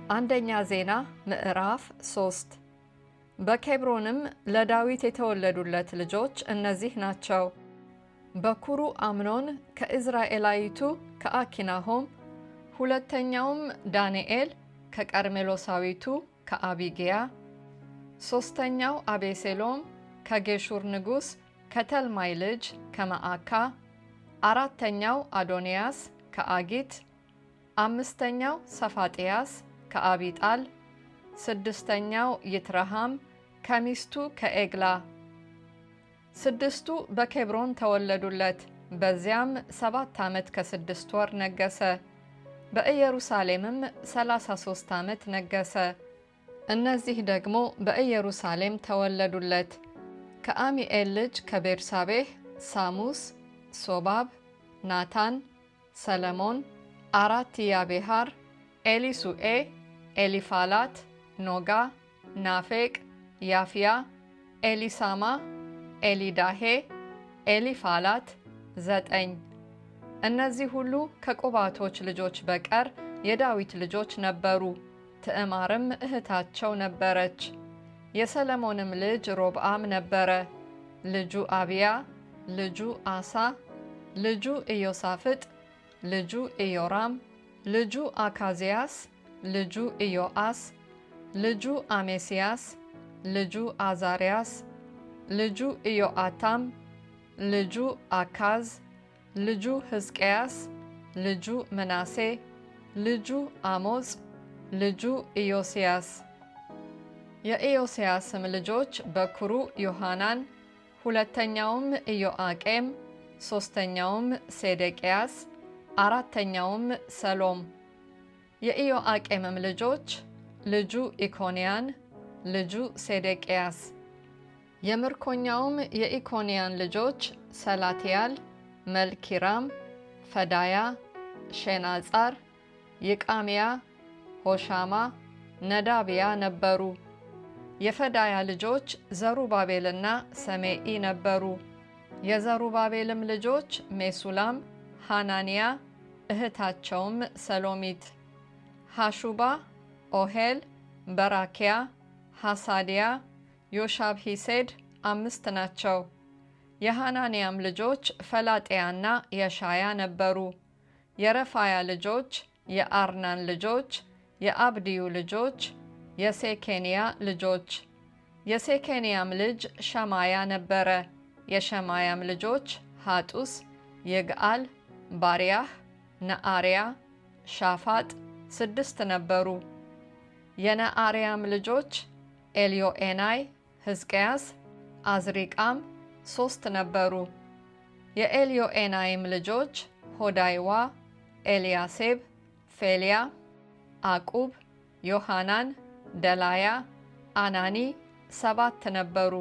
አንደኛ ዜና ምዕራፍ 3 በኬብሮንም ለዳዊት የተወለዱለት ልጆች እነዚህ ናቸው። በኩሩ አምኖን ከኢዝራኤላዊቱ ከአኪናሆም፣ ሁለተኛውም ዳንኤል ከቀርሜሎሳዊቱ ከአቢግያ፣ ሦስተኛው አቤሴሎም ከጌሹር ንጉሥ ከተልማይ ልጅ ከመዓካ፣ አራተኛው አዶንያስ ከአጊት፣ አምስተኛው ሰፋጥያስ ከአቢጣል፣ ስድስተኛው ይትረሃም ከሚስቱ ከኤግላ። ስድስቱ በኬብሮን ተወለዱለት። በዚያም 7 ዓመት ከ6 ወር ነገሰ። በኢየሩሳሌምም 33 ዓመት ነገሰ። እነዚህ ደግሞ በኢየሩሳሌም ተወለዱለት። ከአሚኤል ልጅ ከቤርሳቤህ ሳሙስ፣ ሶባብ፣ ናታን፣ ሰለሞን፣ አራትያቤሃር፣ ኤሊሱኤ፣ ኤሊፋላት፣ ኖጋ፣ ናፌቅ፣ ያፍያ፣ ኤሊሳማ፣ ኤሊዳሄ፣ ኤሊፋላት 9። እነዚህ ሁሉ ከቁባቶች ልጆች በቀር የዳዊት ልጆች ነበሩ። ትዕማርም እህታቸው ነበረች። የሰለሞንም ልጅ ሮብዓም ነበረ። ልጁ አብያ፣ ልጁ አሳ፣ ልጁ ኢዮሳፍጥ፣ ልጁ ኢዮራም፣ ልጁ አካዝያስ፣ ልጁ ኢዮአስ፣ ልጁ አሜስያስ፣ ልጁ አዛርያስ፣ ልጁ ኢዮአታም፣ ልጁ አካዝ፣ ልጁ ሕዝቅያስ፣ ልጁ ምናሴ፣ ልጁ አሞጽ፣ ልጁ ኢዮስያስ። የኢዮስያስም ልጆች በኩሩ ዮሐናን፣ ሁለተኛውም ኢዮአቄም፣ ሦስተኛውም ሴዴቅያስ፣ አራተኛውም ሰሎም። የኢዮአቄምም ልጆች ልጁ ኢኮንያን፣ ልጁ ሴዴቅያስ። የምርኮኛውም የኢኮንያን ልጆች ሰላትያል፣ መልኪራም፣ ፈዳያ፣ ሼናጻር፣ ይቃምያ፣ ሆሻማ፣ ነዳብያ ነበሩ። የፈዳያ ልጆች ዘሩባቤልና ሰሜኢ ነበሩ። የዘሩባቤልም ልጆች ሜሱላም፣ ሐናንያ፣ እህታቸውም ሰሎሚት፣ ሐሹባ፣ ኦሄል፣ በራኪያ፣ ሐሳድያ፣ ዮሻብሂሴድ 5 ናቸው። የሐናንያም ልጆች ፈላጥያና የሻያ ነበሩ። የረፋያ ልጆች የአርናን ልጆች የአብድዩ ልጆች የሴኬንያ ልጆች። የሴኬንያም ልጅ ሸማያ ነበረ። የሸማያም ልጆች ሐጡስ፣ ይግአል፣ ባርያህ፣ ነአርያ፣ ሻፋጥ 6 ነበሩ። የነአርያም ልጆች ኤልዮኤናይ፣ ሕዝቅያስ፣ አዝሪቃም 3 ነበሩ። የኤልዮኤናይም ልጆች ሆዳይዋ፣ ኤልያሴብ፣ ፌልያ፣ አቁብ፣ ዮሐናን፣ ደላያ፣ አናኒ 7 ነበሩ።